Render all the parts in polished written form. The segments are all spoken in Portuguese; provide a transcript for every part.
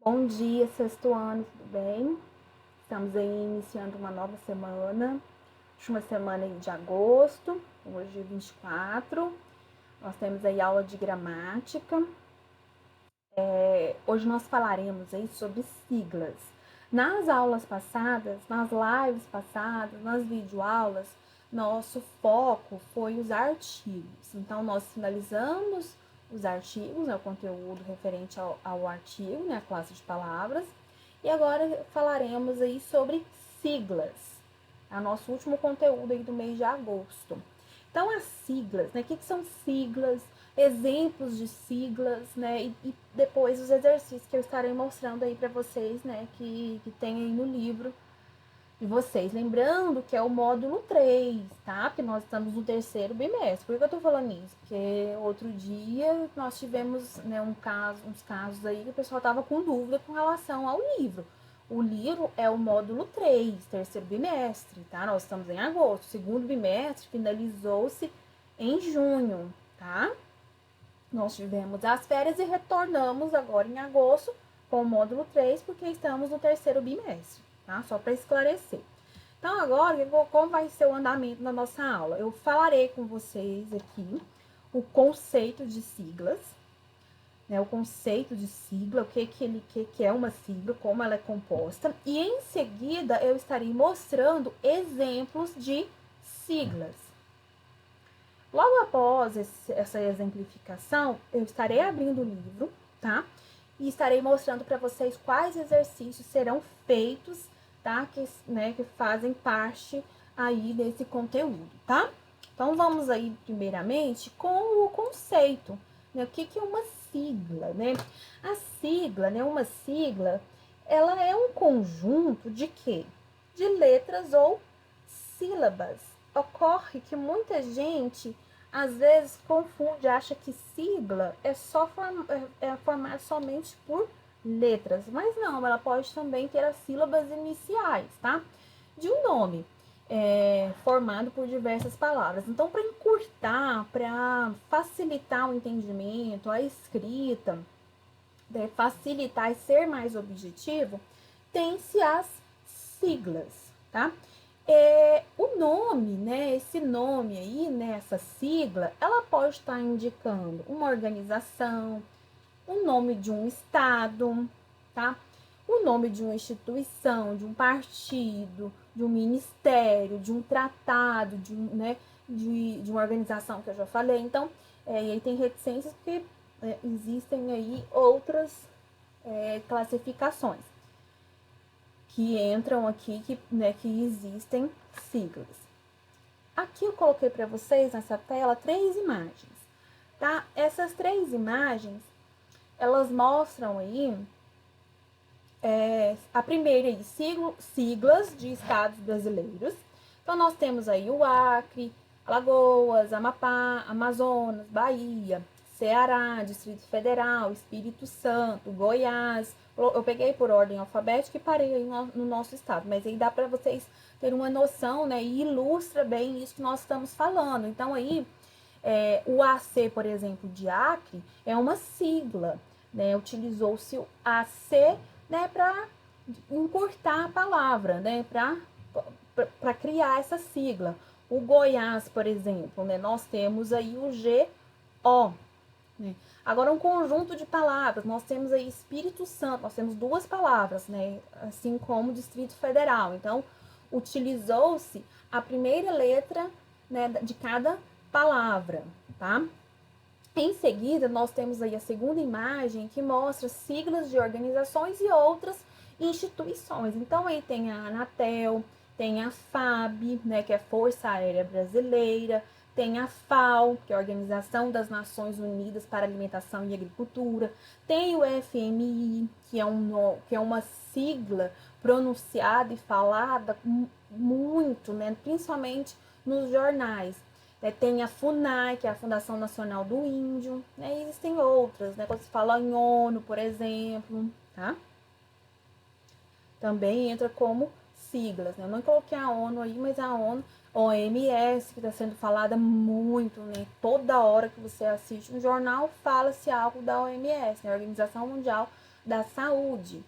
Bom dia, sexto ano, tudo bem? Estamos aí iniciando uma nova semana, última semana aí de agosto, hoje é 24. Nós temos aí aula de gramática. Hoje nós falaremos aí sobre siglas. Nas aulas passadas, nas lives passadas, nas videoaulas, nosso foco foi os artigos. Então, nós finalizamos os artigos, o conteúdo referente ao artigo, a classe de palavras. E agora falaremos aí sobre siglas, é o nosso último conteúdo aí do mês de agosto. Então, as siglas, o que são siglas? Exemplos de siglas, e depois os exercícios que eu estarei mostrando aí para vocês, que tem aí no livro de vocês. Lembrando que é o módulo 3, tá? Porque nós estamos no terceiro bimestre. Por que eu tô falando isso? Porque outro dia nós tivemos, uns casos aí que o pessoal tava com dúvida com relação ao livro. O livro é o módulo 3, terceiro bimestre, tá? Nós estamos em agosto. O segundo bimestre finalizou-se em junho, tá? Nós tivemos as férias e retornamos agora em agosto com o módulo 3, porque estamos no terceiro bimestre, tá? Só para esclarecer. Então, agora, como vai ser o andamento da nossa aula? Eu falarei com vocês aqui o conceito de siglas, o conceito de sigla, o que é uma sigla, como ela é composta, e em seguida eu estarei mostrando exemplos de siglas. Logo após essa exemplificação, eu estarei abrindo o livro, tá? E estarei mostrando para vocês quais exercícios serão feitos, tá? Que fazem parte aí desse conteúdo, tá? Então, vamos aí, primeiramente, com o conceito, O que é uma sigla, A sigla, uma sigla, ela é um conjunto de quê? De letras ou sílabas. Ocorre que muita gente às vezes confunde, acha que sigla é só formada somente por letras, mas não, ela pode também ter as sílabas iniciais, tá? De um nome formado por diversas palavras. Então, para encurtar, para facilitar o entendimento, a escrita, facilitar e ser mais objetivo, tem-se as siglas, tá? O nome, esse nome aí, essa sigla, ela pode estar indicando uma organização, o nome de um estado, tá? O nome de uma instituição, de um partido, de um ministério, de um tratado, de uma organização que eu já falei. Então, e aí tem reticências porque existem aí outras classificações que entram aqui, que existem siglas. Aqui eu coloquei para vocês nessa tela 3 imagens, tá? Essas 3 imagens, elas mostram aí a primeira aí, siglas de estados brasileiros. Então, nós temos aí o Acre, Alagoas, Amapá, Amazonas, Bahia, Ceará, Distrito Federal, Espírito Santo, Goiás. Eu peguei por ordem alfabética e parei aí no nosso estado, mas aí dá para vocês terem uma noção, e ilustra bem isso que nós estamos falando. Então, aí, o AC, por exemplo, de Acre, é uma sigla, Utilizou-se o AC, para encurtar a palavra, para criar essa sigla. O Goiás, por exemplo, nós temos aí o GO. Agora, um conjunto de palavras, nós temos aí Espírito Santo, nós temos 2 palavras, assim como Distrito Federal. Então, utilizou-se a primeira letra, de cada palavra, tá? Em seguida, nós temos aí a segunda imagem que mostra siglas de organizações e outras instituições. Então, aí tem a Anatel, tem a FAB, que é Força Aérea Brasileira, tem a FAO, que é a Organização das Nações Unidas para Alimentação e Agricultura, tem o FMI, que é uma sigla pronunciada e falada muito, principalmente nos jornais. Tem a FUNAI, que é a Fundação Nacional do Índio, e existem outras, quando se fala em ONU, por exemplo, tá? Também entra como siglas, Eu não coloquei a ONU aí, mas a OMS, que está sendo falada muito, Toda hora que você assiste um jornal, fala-se algo da OMS, a Organização Mundial da saúde.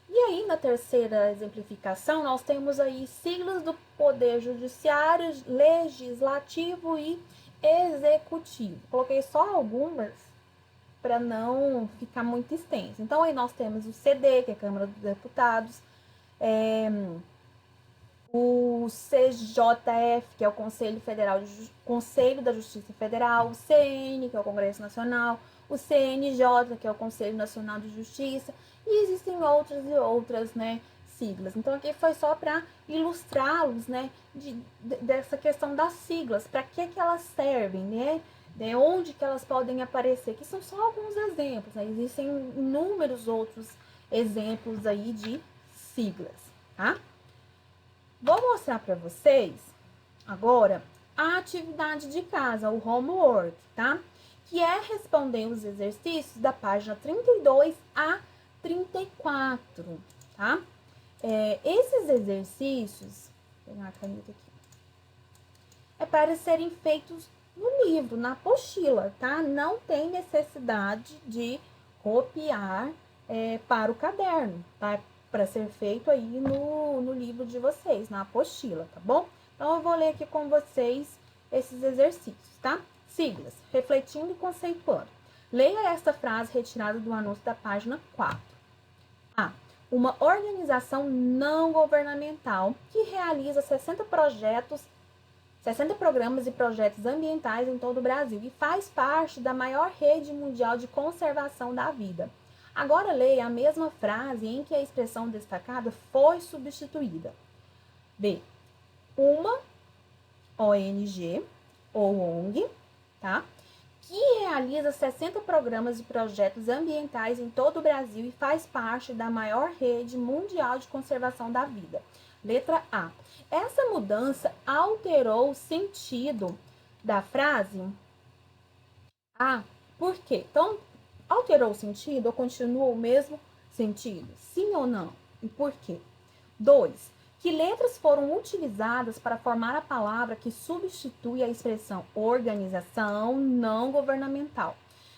E aí, na terceira exemplificação, nós temos aí siglas do Poder Judiciário, Legislativo e Executivo. Coloquei só algumas para não ficar muito extenso. Então, aí nós temos o CD, que é a Câmara dos Deputados, o CJF, que é o Conselho da Justiça Federal, o CN, que é o Congresso Nacional, o CNJ, que é o Conselho Nacional de Justiça, e existem outras e outras, né, siglas. Então aqui foi só para ilustrá-los, né, dessa questão das siglas, para que elas servem, né, de onde que elas podem aparecer, que são só alguns exemplos, né? Existem inúmeros outros exemplos aí de siglas, tá? Vou mostrar para vocês agora a atividade de casa, o homework, tá? Que é responder os exercícios da página 32 a 34, tá? Esses exercícios, vou pegar a caneta aqui, é para serem feitos no livro, na apostila, tá? Não tem necessidade de copiar para o caderno, tá? Para ser feito aí no livro de vocês, na apostila, tá bom? Então, eu vou ler aqui com vocês esses exercícios, tá? Siglas, refletindo e conceituando. Leia esta frase retirada do anúncio da página 4. A. Uma organização não governamental que realiza 60 programas e projetos ambientais em todo o Brasil e faz parte da maior rede mundial de conservação da vida. Agora leia a mesma frase em que a expressão destacada foi substituída. B. Uma ONG ou ONG, tá? Que realiza 60 programas e projetos ambientais em todo o Brasil e faz parte da maior rede mundial de conservação da vida. Letra A. Essa mudança alterou o sentido da frase? A. Por quê? Então, alterou o sentido ou continuou o mesmo sentido? Sim ou não? E por quê? 2. Que letras foram utilizadas para formar a palavra que substitui a expressão organização não governamental?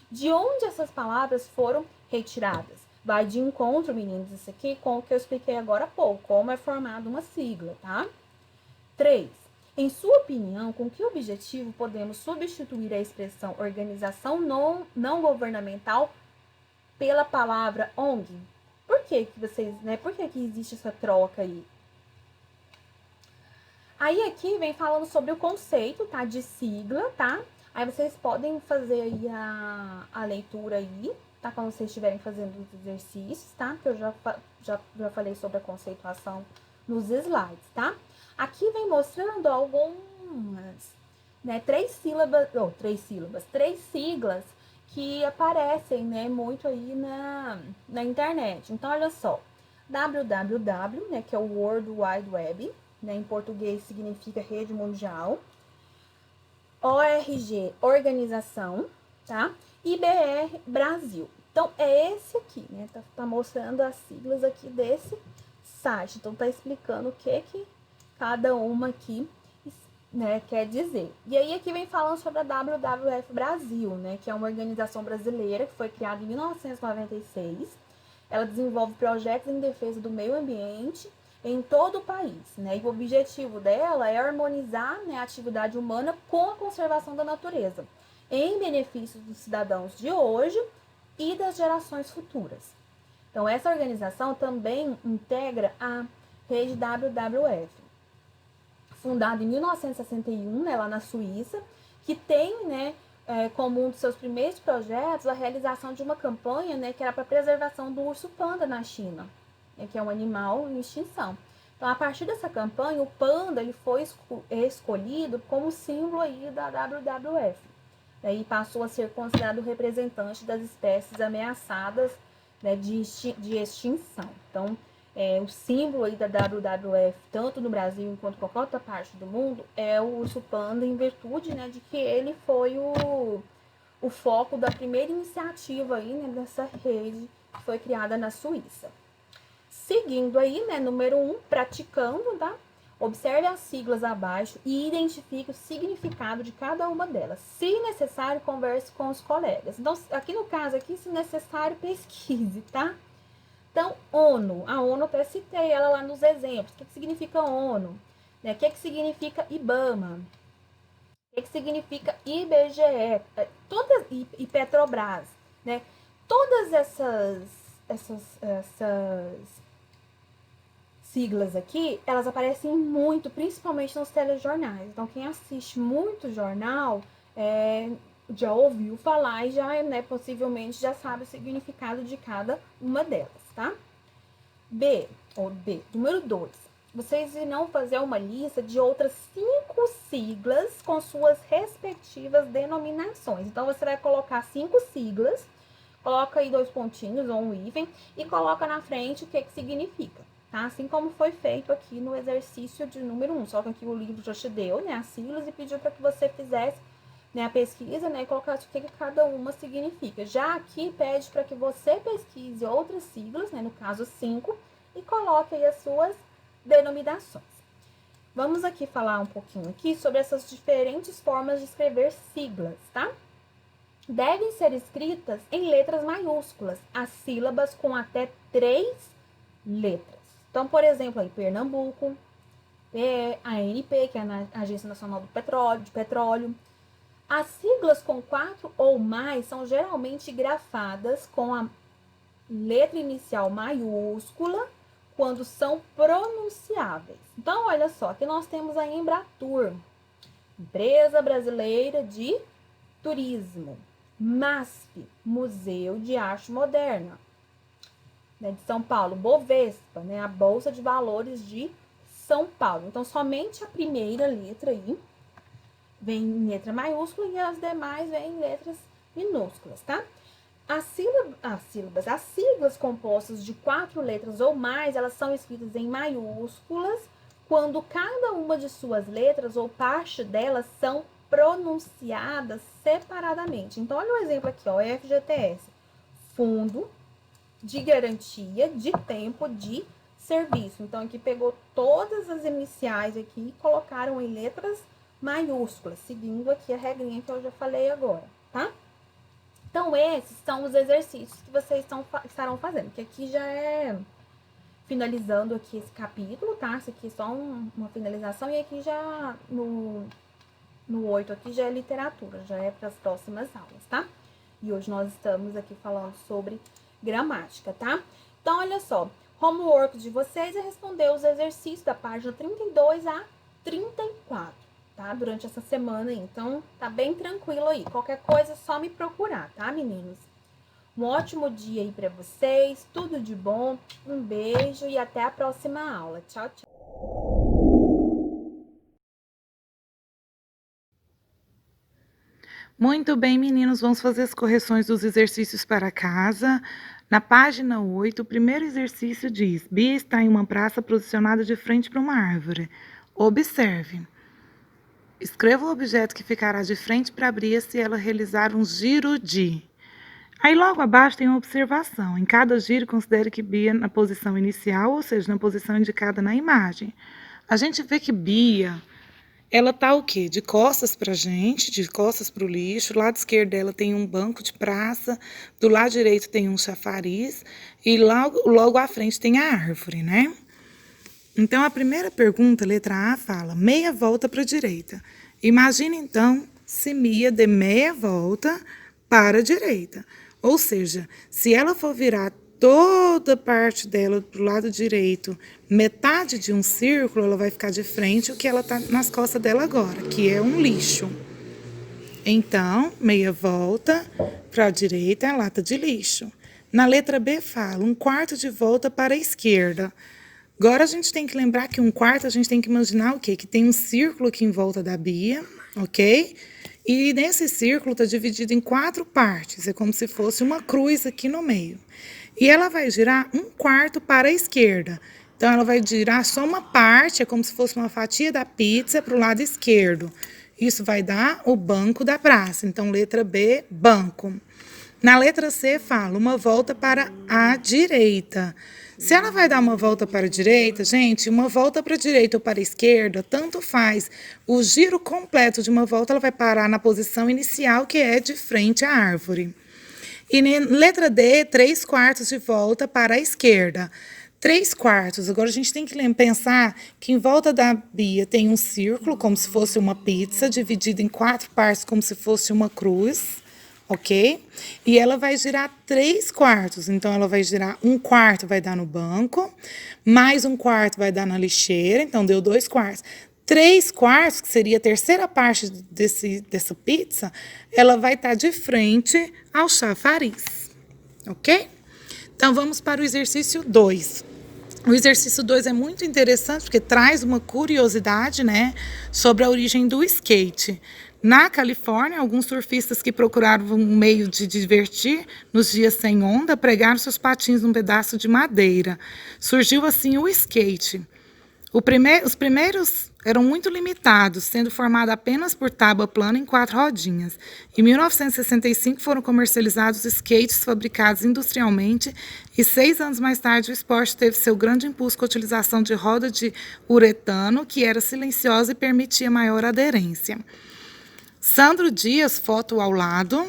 De onde essas palavras foram retiradas? Vai de encontro, meninos, isso aqui com o que eu expliquei agora há pouco, como é formada uma sigla, tá? 3. Em sua opinião, com que objetivo podemos substituir a expressão organização não governamental pela palavra ONG? Por que vocês, né? Por que existe essa troca aí? Aí aqui vem falando sobre o conceito, tá? De sigla, tá? Aí vocês podem fazer aí a leitura aí, tá? Quando vocês estiverem fazendo os exercícios, tá? Porque eu já falei sobre a conceituação nos slides, tá? Aqui vem mostrando algumas, né? Três siglas que aparecem, né? Muito aí na internet. Então, olha só. www, né? Que é o World Wide Web, né? Em português significa rede mundial. ORG, organização, tá? IBR, Brasil. Então, é esse aqui, né? Tá mostrando as siglas aqui desse site. Então, tá explicando o que cada uma aqui, né, quer dizer. E aí, aqui vem falando sobre a WWF Brasil, né? Que é uma organização brasileira que foi criada em 1996. Ela desenvolve projetos em defesa do meio ambiente em todo o país, né? E o objetivo dela é harmonizar, né, a atividade humana com a conservação da natureza, em benefício dos cidadãos de hoje e das gerações futuras. Então, essa organização também integra a rede WWF, fundada em 1961, né, lá na Suíça, que tem, né, como um dos seus primeiros projetos a realização de uma campanha, né, que era para a preservação do urso panda na China, que é um animal em extinção. Então, a partir dessa campanha, o panda ele foi escolhido como símbolo aí da WWF. E passou a ser considerado representante das espécies ameaçadas, né, de extinção. Então, o símbolo aí da WWF, tanto no Brasil quanto em qualquer outra parte do mundo, é o urso panda, em virtude, né, de que ele foi o foco da primeira iniciativa aí, né, dessa rede que foi criada na Suíça. Seguindo aí, né, número 1, praticando, tá? Observe as siglas abaixo e identifique o significado de cada uma delas. Se necessário, converse com os colegas. Então, aqui no caso, aqui, se necessário, pesquise, tá? Então, ONU. A ONU, eu até citei ela lá nos exemplos. O que significa ONU? Né? O que significa IBAMA? O que significa IBGE? E Petrobras. Né? Todas essas siglas aqui, elas aparecem muito, principalmente nos telejornais. Então, quem assiste muito jornal já ouviu falar e já, né, possivelmente já sabe o significado de cada uma delas, tá? B, número 2. Vocês irão fazer uma lista de outras 5 siglas com suas respectivas denominações. Então, você vai colocar 5 siglas, coloca aí 2 pontinhos ou um hífen e coloca na frente o que significa. Tá? Assim como foi feito aqui no exercício de número 1. Só que aqui o livro já te deu, né, as siglas e pediu para que você fizesse, né, a pesquisa, né, e colocasse o que cada uma significa. Já aqui pede para que você pesquise outras siglas, né, no caso 5, e coloque aí as suas denominações. Vamos aqui falar um pouquinho aqui sobre essas diferentes formas de escrever siglas, tá? Devem ser escritas em letras maiúsculas, as sílabas com até 3 letras. Então, por exemplo, aí Pernambuco, a ANP, que é a Agência Nacional do Petróleo. As siglas com 4 ou mais são geralmente grafadas com a letra inicial maiúscula quando são pronunciáveis. Então, olha só, aqui nós temos a Embratur, Empresa Brasileira de Turismo. MASP, Museu de Arte Moderna, né, de São Paulo. Bovespa, né, a Bolsa de Valores de São Paulo. Então, somente a primeira letra aí vem em letra maiúscula e as demais vêm em letras minúsculas, tá? As siglas compostas de 4 letras ou mais, elas são escritas em maiúsculas quando cada uma de suas letras ou parte delas são pronunciadas separadamente. Então, olha o exemplo aqui, ó, FGTS, Fundo de Garantia de Tempo de Serviço. Então, aqui pegou todas as iniciais aqui e colocaram em letras maiúsculas, seguindo aqui a regrinha que eu já falei agora, tá? Então, esses são os exercícios que vocês estarão fazendo, que aqui já é finalizando aqui esse capítulo, tá? Isso aqui é só uma finalização, e aqui já no 8 aqui já é literatura, já é para as próximas aulas, tá? E hoje nós estamos aqui falando sobre gramática, tá? Então, olha só, homework de vocês é responder os exercícios da página 32 a 34, tá? Durante essa semana aí. Então, tá bem tranquilo aí. Qualquer coisa é só me procurar, tá, meninos? Um ótimo dia aí pra vocês, tudo de bom, um beijo e até a próxima aula. Tchau, tchau. Muito bem, meninos, vamos fazer as correções dos exercícios para casa. Na página 8, o primeiro exercício diz: Bia está em uma praça posicionada de frente para uma árvore. Observe. Escreva o objeto que ficará de frente para a Bia se ela realizar um giro de. Aí logo abaixo tem uma observação. Em cada giro, considere que Bia na posição inicial, ou seja, na posição indicada na imagem. A gente vê que Bia, ela tá o quê? De costas pra gente, de costas pro lixo. Do lado esquerdo dela tem um banco de praça, do lado direito tem um chafariz e logo à frente tem a árvore, né? Então, a primeira pergunta, letra A, fala meia volta para a direita. Imagine, então, se Mia dê meia volta para a direita. Ou seja, se ela for virar toda parte dela para o lado direito, metade de um círculo, ela vai ficar de frente o que ela está nas costas dela agora, que é um lixo. Então, meia volta para a direita é a lata de lixo. Na letra B fala um quarto de volta para a esquerda. Agora a gente tem que lembrar que um quarto a gente tem que imaginar o quê? Que tem um círculo aqui em volta da Bia, ok? E nesse círculo está dividido em 4 partes, é como se fosse uma cruz aqui no meio. E ela vai girar um quarto para a esquerda. Então, ela vai girar só uma parte, é como se fosse uma fatia da pizza para o lado esquerdo. Isso vai dar o banco da praça. Então, letra B, banco. Na letra C, fala uma volta para a direita. Se ela vai dar uma volta para a direita, gente, uma volta para a direita ou para a esquerda, tanto faz. O giro completo de uma volta, ela vai parar na posição inicial, que é de frente à árvore. E letra D, 3/4 de volta para a esquerda. 3/4. Agora a gente tem que pensar que em volta da Bia tem um círculo, como se fosse uma pizza, dividido em 4 partes, como se fosse uma cruz, ok? E ela vai girar 3/4. Então, ela vai girar 1/4 vai dar no banco, mais 1/4 vai dar na lixeira, então deu 2/4. 3/4, que seria a terceira parte dessa pizza, ela vai estar de frente ao chafariz, ok? Então, vamos para o exercício 2. O exercício 2 é muito interessante porque traz uma curiosidade, né, sobre a origem do skate. Na Califórnia, alguns surfistas que procuraram um meio de divertir nos dias sem onda pregaram seus patins num pedaço de madeira. Surgiu assim o skate. Os primeiros eram muito limitados, sendo formado apenas por tábua plana em 4 rodinhas. Em 1965 foram comercializados skates fabricados industrialmente e 6 anos mais tarde o esporte teve seu grande impulso com a utilização de roda de uretano, que era silenciosa e permitia maior aderência. Sandro Dias, foto ao lado,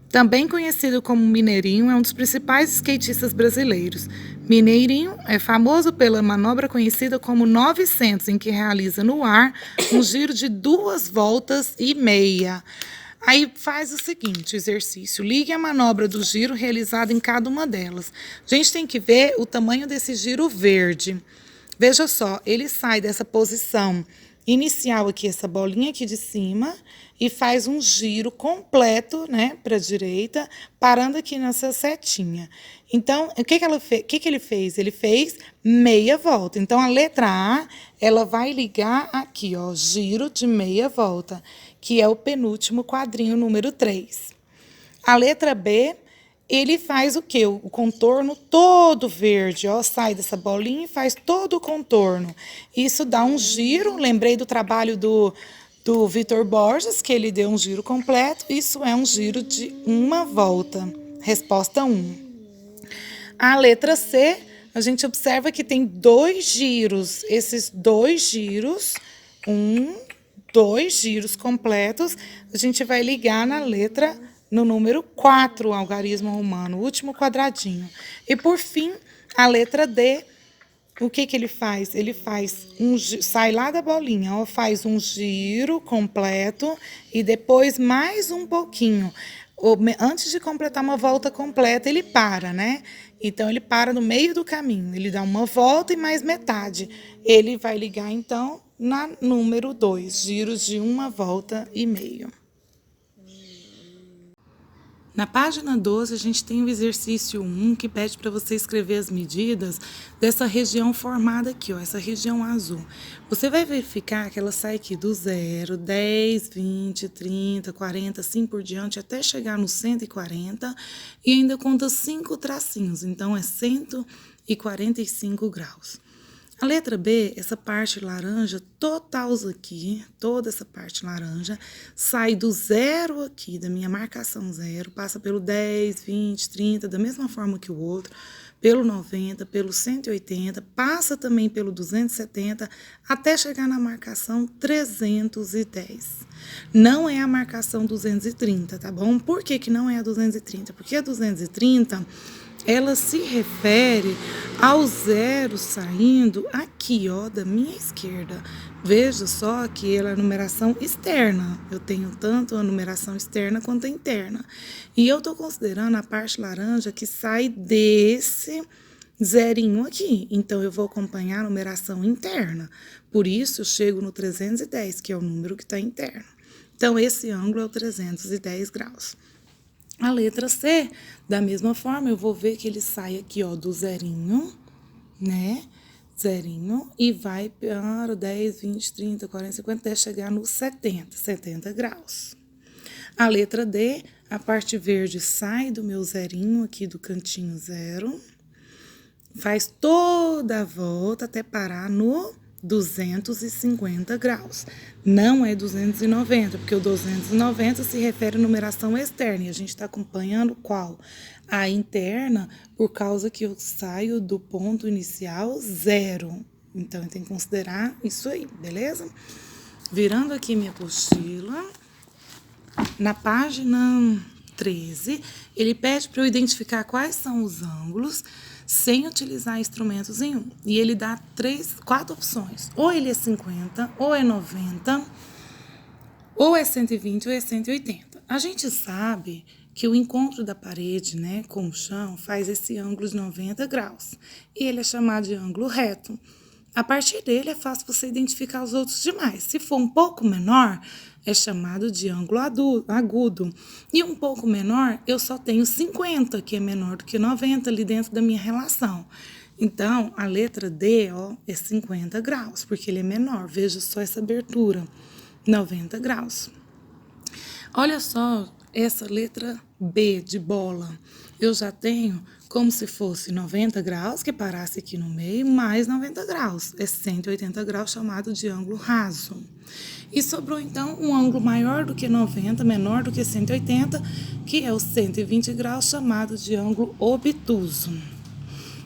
também conhecido como Mineirinho, é um dos principais skatistas brasileiros. Mineirinho é famoso pela manobra conhecida como 900, em que realiza no ar um giro de 2 voltas e meia. Aí faz o seguinte, o exercício, ligue a manobra do giro realizada em cada uma delas. A gente tem que ver o tamanho desse giro verde. Veja só, ele sai dessa posição inicial aqui, essa bolinha aqui de cima, e faz um giro completo, né, para a direita, parando aqui nessa setinha. Então, o que ele fez? Ele fez meia volta. Então, a letra A, ela vai ligar aqui, ó, giro de meia volta, que é o penúltimo quadrinho, número 3. A letra B, ele faz o quê? O contorno todo verde, ó, sai dessa bolinha e faz todo o contorno. Isso dá um giro, lembrei do trabalho do Vitor Borges, que ele deu um giro completo, isso é um giro de uma volta. Resposta 1. A letra C, a gente observa que tem 2 giros, esses 2 giros, 2 giros completos, a gente vai ligar no número 4, o algarismo romano, o último quadradinho. E, por fim, a letra D, o que ele faz? Ele faz sai lá da bolinha, ó, faz um giro completo e depois mais um pouquinho. Antes de completar uma volta completa, ele para, né? Então, ele para no meio do caminho, ele dá uma volta e mais metade. Ele vai ligar, então, na número 2, giros de 1 volta e meio. Na página 12, a gente tem o exercício 1, que pede para você escrever as medidas dessa região formada aqui, ó, essa região azul. Você vai verificar que ela sai aqui do 0, 10, 20, 30, 40, assim por diante, até chegar no 140, e ainda conta 5 tracinhos, então é 145 graus. A letra B, essa parte laranja, total aqui, toda essa parte laranja, sai do 0 aqui, da minha marcação 0, passa pelo 10, 20, 30, da mesma forma que o outro, pelo 90, pelo 180, passa também pelo 270, até chegar na marcação 310. Não é a marcação 230, tá bom? Por que que não é a 230? Porque a 230... ela se refere ao 0 saindo aqui, ó, da minha esquerda. Veja só que ela é a numeração externa. Eu tenho tanto a numeração externa quanto a interna. E eu estou considerando a parte laranja que sai desse zerinho aqui. Então, eu vou acompanhar a numeração interna. Por isso, eu chego no 310, que é o número que está interno. Então, esse ângulo é o 310 graus. A letra C, da mesma forma, eu vou ver que ele sai aqui, ó, do zerinho, né? Zerinho, e vai para 10, 20, 30, 40, 50, até chegar no 70 graus. A letra D, a parte verde sai do meu zerinho aqui do cantinho 0, faz toda a volta até parar no 250 graus. Não é 290, porque o 290 se refere à numeração externa. E a gente está acompanhando qual? A interna, por causa que eu saio do ponto inicial 0. Então, tem que considerar isso aí, beleza? Virando aqui minha apostila. Na página 13, ele pede para eu identificar quais são os ângulos sem utilizar instrumentos nenhum. E ele dá 4 opções. Ou ele é 50, ou é 90, ou é 120, ou é 180. A gente sabe que o encontro da parede, né, com o chão faz esse ângulo de 90 graus. E ele é chamado de ângulo reto. A partir dele é fácil você identificar os outros demais. Se for um pouco menor, é chamado de ângulo agudo. E um pouco menor, eu só tenho 50, que é menor do que 90 ali dentro da minha relação. Então, a letra D, ó, é 50 graus, porque ele é menor. Veja só essa abertura, 90 graus. Olha só essa letra B de bola. Eu já tenho como se fosse 90 graus, que parasse aqui no meio, mais 90 graus. É 180 graus, chamado de ângulo raso. E sobrou, então, um ângulo maior do que 90, menor do que 180, que é o 120 graus, chamado de ângulo obtuso.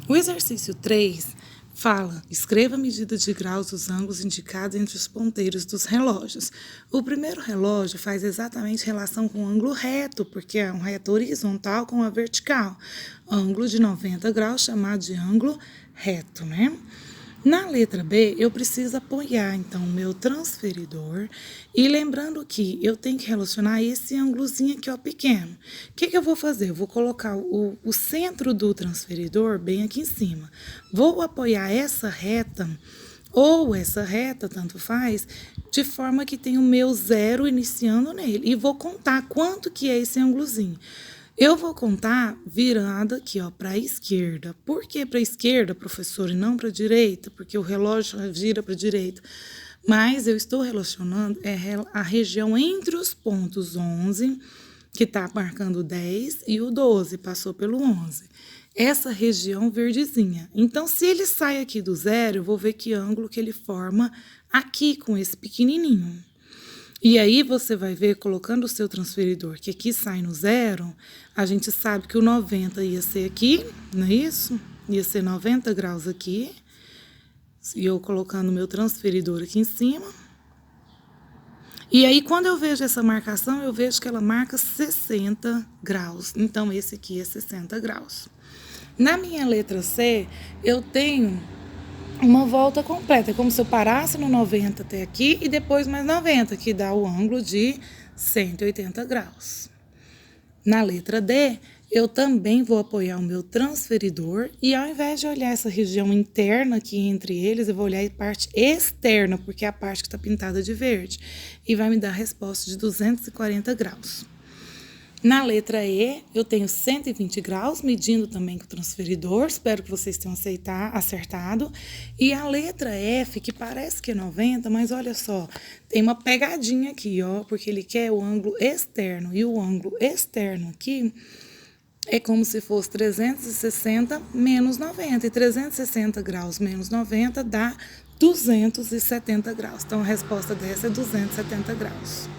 O exercício 3 fala, escreva a medida de graus dos ângulos indicados entre os ponteiros dos relógios. O primeiro relógio faz exatamente relação com o ângulo reto, porque é um reto horizontal com a vertical. Ângulo de 90 graus, chamado de ângulo reto, né? Na letra B, eu preciso apoiar, então, o meu transferidor. E lembrando que eu tenho que relacionar esse ângulozinho aqui, ó, pequeno. O que eu vou fazer? Eu vou colocar o centro do transferidor bem aqui em cima. Vou apoiar essa reta, ou essa reta, tanto faz, de forma que tem o meu zero iniciando nele. E vou contar quanto que é esse ângulozinho. Eu vou contar virando aqui, ó, para a esquerda. Por que para a esquerda, professor, e não para a direita? Porque o relógio gira para a direita. Mas eu estou relacionando a região entre os pontos 11, que está marcando 10, e o 12, passou pelo 11. Essa região verdezinha. Então, se ele sai aqui do zero, eu vou ver que ângulo que ele forma aqui com esse pequenininho. E aí você vai ver, colocando o seu transferidor, que aqui sai no zero, a gente sabe que o 90 ia ser aqui, não é isso? Ia ser 90 graus aqui. E eu colocando o meu transferidor aqui em cima. E aí, quando eu vejo essa marcação, eu vejo que ela marca 60 graus. Então, esse aqui é 60 graus. Na minha letra C, eu tenho uma volta completa. É como se eu parasse no 90 até aqui e depois mais 90, que dá o ângulo de 180 graus. Na letra D, eu também vou apoiar o meu transferidor e ao invés de olhar essa região interna aqui entre eles, eu vou olhar a parte externa, porque é a parte que está pintada de verde. E vai me dar a resposta de 240 graus. Na letra E, eu tenho 120 graus, medindo também com o transferidor. Espero que vocês tenham acertado. E a letra F, que parece que é 90, mas olha só, tem uma pegadinha aqui, ó, porque ele quer o ângulo externo. E o ângulo externo aqui é como se fosse 360 menos 90. E 360 graus menos 90 dá 270 graus. Então, a resposta dessa é 270 graus.